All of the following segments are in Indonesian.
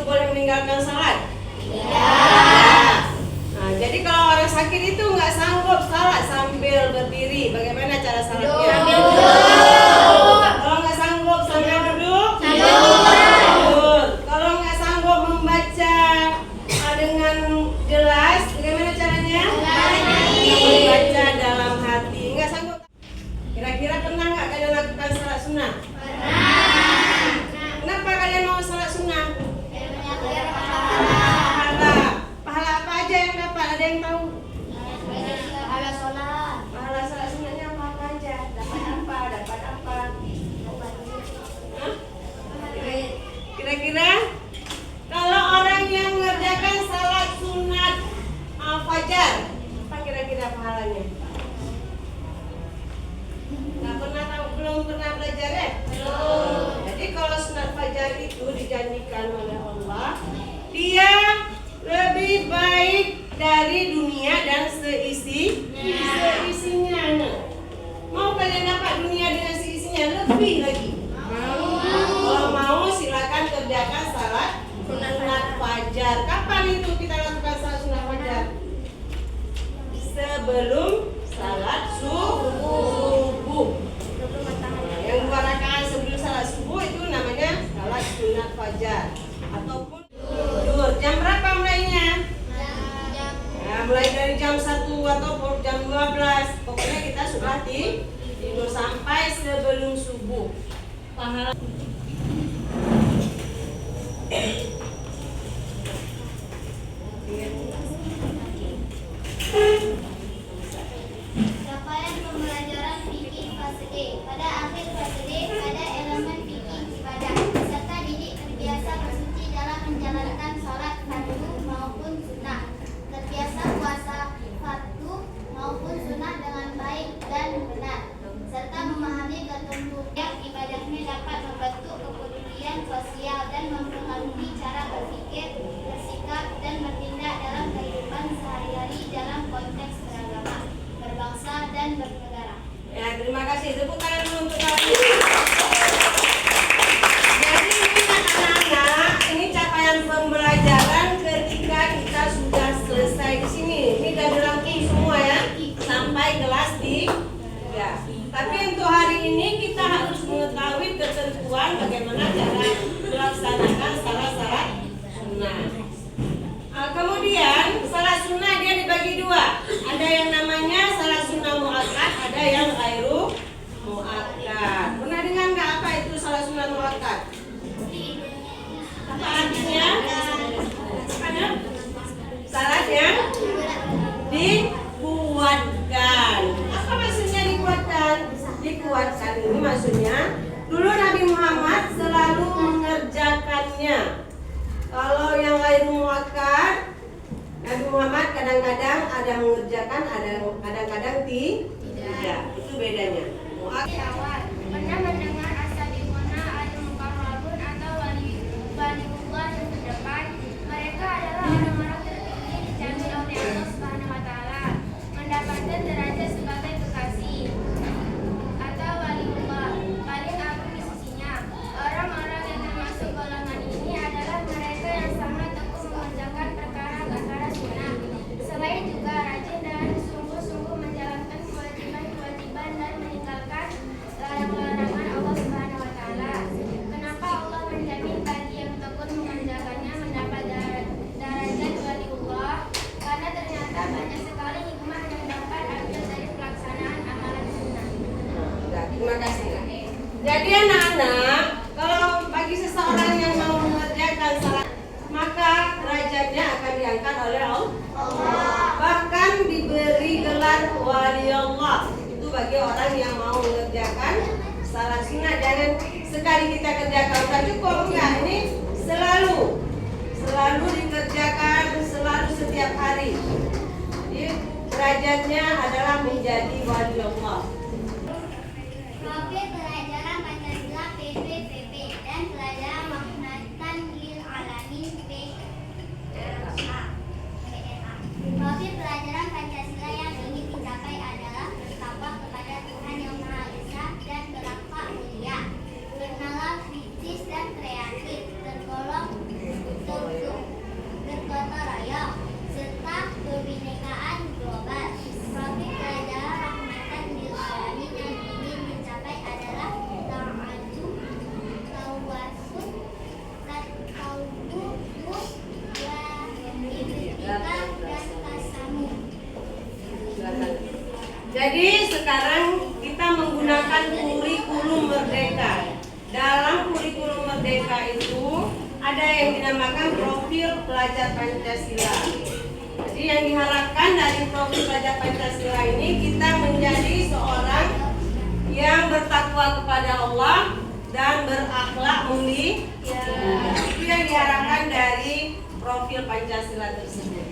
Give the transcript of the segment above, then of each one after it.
boleh meninggalkan salat? Nah, jadi kalau orang sakit itu nggak sanggup salat sambil berdiri, bagaimana cara salatnya? Kalau nggak sanggup sambil duduk? Tidur. Kalau nggak sanggup membaca dengan jelas, bagaimana caranya? Membaca dalam hati. Nggak sanggup. Kira-kira pernah nggak kalian lakukan salat sunnah? Kenapa kalian mau salat sunnah? Pahala apa aja yang dapat? Ada yang tahu? Pahala salat sunnahnya apa aja? Dapat apa? Hah? Kira-kira kalau orang yang mengerjakan salat sunat fajar, apa kira-kira pahalanya? Nggak pernah tahu, belum pernah belajar ya? Belum. Jadi kalau sunat fajar itu dijanjikan oleh Allah, dia lebih baik dari dunia dan seisinya. Mau kalian dapat dunia dengan seisinya lebih lagi? Kalau mau silakan kerjakan salat sunat fajar. Kapan itu kita lakukan salat sunat fajar? Sebelum salat subuh. Yang 2 rakaat sebelum salat subuh itu namanya salat sunat fajar. Ataupun tidur. Jam berapa mulainya? Nah, mulai dari jam 1 atau jam 12. Pokoknya kita sudah tidur sampai sebelum subuh. Pahala. Capaian pembelajaran fikih fase D. Pada akhir fase D ada elemen fikih ibadah serta didik terbiasa bersuci dalam menjalankan sholat fardu maupun sunnah, terbiasa puasa fardu maupun sunnah dengan baik dan benar, serta memahami ketentuan ibadahnya dapat membentuk kepedulian sosial dan mempengaruhi cara berpikir, bersikap dan bertindak dalam kehidupan sehari-hari dalam konteks beragama, berbangsa dan bernegara. Ya, terima kasih. Tepuk tangan dulu untuk kalian. Jadi ini anak-anak, ini capaian pembelajaran ketika kita sudah selesai di sini. Ini sudah dirangkum semua ya, sampai kelas 3. Tapi untuk hari ini kita harus mengetahui ketentuan bagaimana cara melaksanakan salat sunnah. Kemudian salat sunnah dia dibagi 2. Ada yang namanya salat sunnah muakkad, ada yang ghairu muakkad. Pernah dengar nggak apa itu salat sunnah muakkad? Apa artinya? Ada salatnya dikuatkan. Apa maksudnya dikuatkan? Dikuatkan ini maksudnya dulu Nabi Muhammad selalu mengerjakannya. Kalau yang ghairu muakkad, Nabi Muhammad kadang-kadang ada mengerjakan, ada kadang-kadang tidak. Itu bedanya. Muakkad. Pernah mendengar as-sabiquna al-muqarrabun atau waliullah yang terdepan? Mereka adalah orang-orang terpilih dijamin oleh Allah Subhanahu wa taala, mendapatkan derajat sebagai kekasih atau waliullah paling agung di sisinya. Orang-orang yang termasuk golongan ini adalah mereka yang sangat tekun mengerjakan perkara-perkara sunnah. Selain juga rajin dan sungguh-sungguh menjalankan kewajiban-kewajiban dan meninggalkan larangan-larangan Allah Subhanahu wa taala. Kenapa Allah menjamin bagi yang tekun mengerjakannya mendapat derajat waliullah? Karena ternyata banyak sekali hikmah yang dapat ambil dari pelaksanaan amalan sunnah. Terima kasih. Jadi anak-anak, kalau bagi seseorang yang mau mengerjakan salat, maka derajatnya akan diangkat oleh Allah. Bahkan diberi gelar wali Allah. Itu bagi orang yang mau mengerjakan salat sunnah. Jangan sekali kita kerjakan tak cukup, enggak. Ini selalu dikerjakan, selalu setiap hari. Jadi derajatnya adalah menjadi wali Allah. Profil pelajaran Pancasila PPPP dan pelajaran Mahmatan lil Alamin PLA. Profil pelajaran Pancasila yang ingin dicapai adalah bertakwa kepada Tuhan Yang Maha Esa dan berakhlak mulia, bernalar kritis dan kreatif, tergolong Jadi sekarang kita menggunakan kurikulum merdeka. Dalam kurikulum merdeka itu ada yang dinamakan profil pelajar Pancasila. Jadi yang diharapkan dari profil pelajar Pancasila ini kita menjadi seorang yang bertakwa kepada Allah dan berakhlak mulia. Itu yang diharapkan dari profil Pancasila tersebut.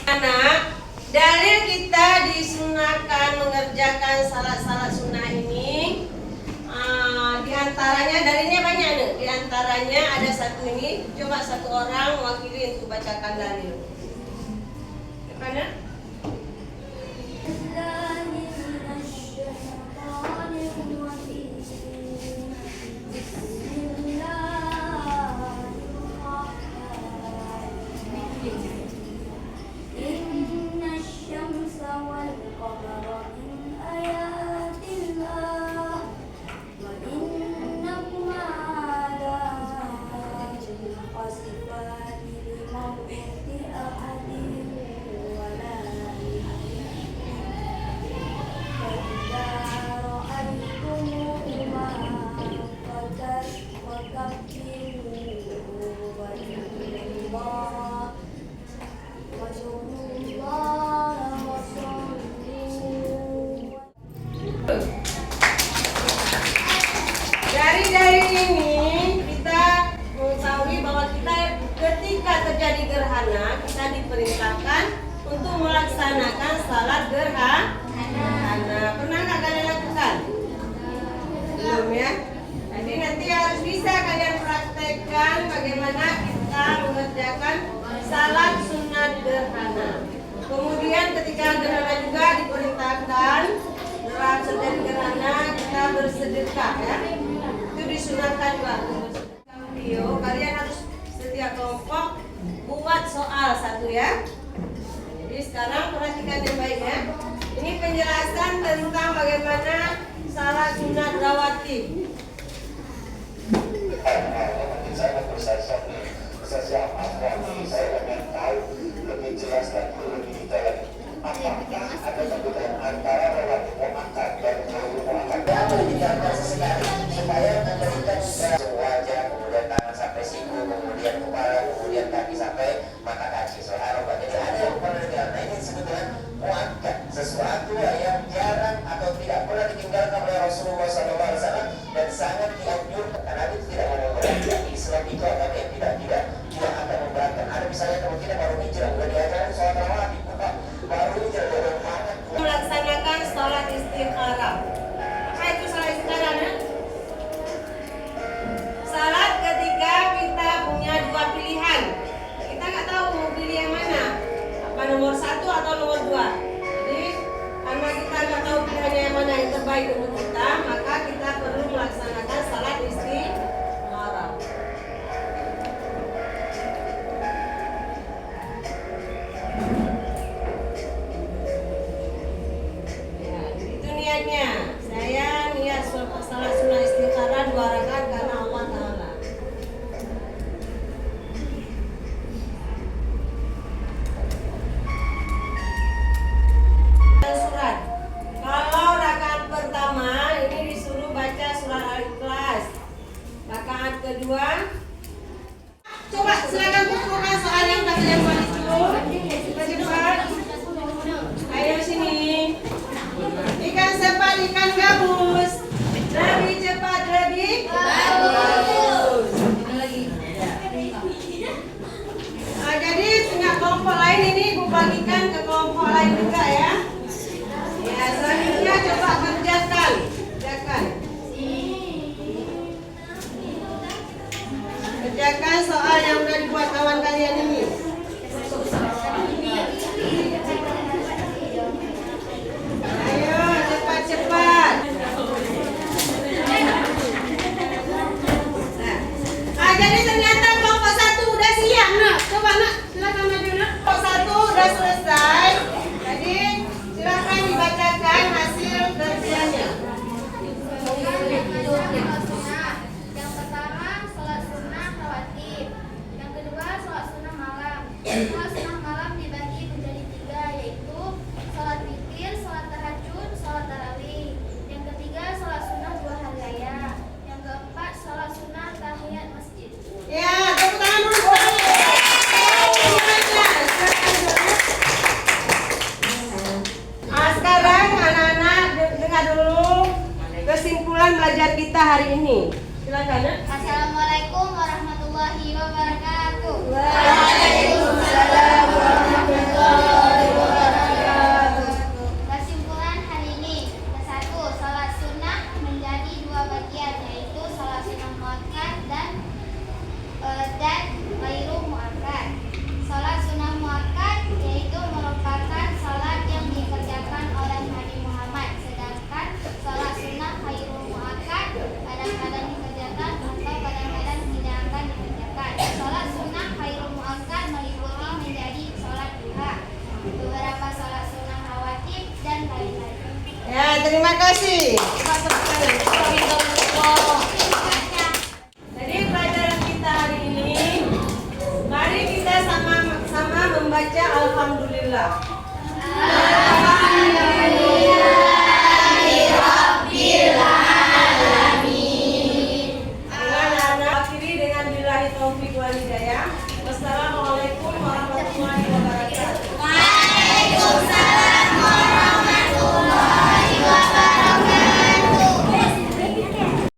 Anak, dalil kita disunahkan mengerjakan salat sunnah ini, diantaranya dalilnya banyak nih. Diantaranya ada satu ini. Coba satu orang mewakili untuk bacakan dalil. Mana? Dari ini kita mengetahui bahwa kita ketika terjadi gerhana kita diperintahkan untuk melaksanakan salat gerhana. Pernah nggak kalian lakukan? Belum ya? Jadi nanti harus bisa kalian praktekkan bagaimana kita mengerjakan salat sunat gerhana. Kemudian ketika gerhana juga diperintahkan saat terjadi gerhana kita bersedekah ya. Itu disunahkan juga. Video kalian harus setiap kelompok buat soal satu ya. Jadi sekarang perhatikan yang baik ya. Ini penjelasan tentang bagaimana salat sunat rawatib. Saya ingin tahu lebih jelas dan lebih detail lagi. Apakah ada perbedaan antara rawatib muakkad dan muakkad? Digambar sesekali supaya memberikan wajah, kemudian tangan sampai siku, kemudian kepala, kemudian kaki sampai mata kaki. Jadi ada yang perbedaan. Nah, ini sebetulnya muakkad, sesuatu yang jarang atau tidak pernah ditinggalkan oleh Rasulullah SAW dan sangat dianjurkan karena itu tidak memberatkan Islam itu agama yang tidak akan memberatkan. Ada misalnya kalau kita baru hijrah, udah diajarin sholat rawatib, baru hijrah dari mana? Melaksanakan sholat istikharah. Apa itu sholat istikharah? Salat ketika kita punya dua pilihan. Kita nggak tahu mau pilih yang mana. Apa nomor satu atau nomor dua. Jadi karena kita nggak tahu pilihannya yang mana yang terbaik untuk kita, maka kita perlu melaksanakan salat istikharah. Ya, itu niatnya. Saya niat salat sunat istikharah 2 rakaat karena Allah Ta'ala. Surat. Kalau rakaat pertama ini disuruh baca surat Al-Ikhlas. Rakaat kedua, coba silakan kumpulkan soal yang kalian buat itu. Cepat. Ayo sini. Ikan sepat, ikan gabus. Lebih cepat, lebih bagus. Jadi punya kelompok lain ini ibu bagikan ke kelompok lain juga ya. Ya, selanjutnya coba kerjakan. Kerjakan soal yang udah dibuat kawan kalian ini. Ayo, cepat-cepat. Nah, jadi ternyata kelompok 1 udah siap, nak. Coba nak, silakan maju nak. Kelompok 1 udah selesai. Jadi silakan dibacakan hasil kerjanya. Yang pertama sholat sunnah rawatib. Yang kedua sholat sunnah malam. Sholat sunnah malam dibagi menjadi 3, yaitu sholat witir, sholat tahajud, wabarakatuh. Waalaikumsalam warahmatullahi wabarakatuh. Kesimpulan hari ini, ke-1, sholat sunnah menjadi 2 bagian, yaitu sholat sunnah muakkad dan ghairu muakkad. Sholat sunnah muakkad yaitu merupakan sholat yang dikerjakan oleh Nabi Muhammad, sedangkan sholat sunnah ghairu muakkad kadang-kadang dikerjakan atau kadang-kadang tidak akan dikerjakan. Sholat sunnah ghairu muakkad meliputi menjadi sholat duha, beberapa sholat sunnah rawatib, dan lain-lain. Ya, terima kasih. Jadi pelajaran kita hari ini, mari kita sama-sama membaca Alhamdulillah. Dengan anak akhiri dengan billahi taufiq wal hidayah. Wassalamualaikum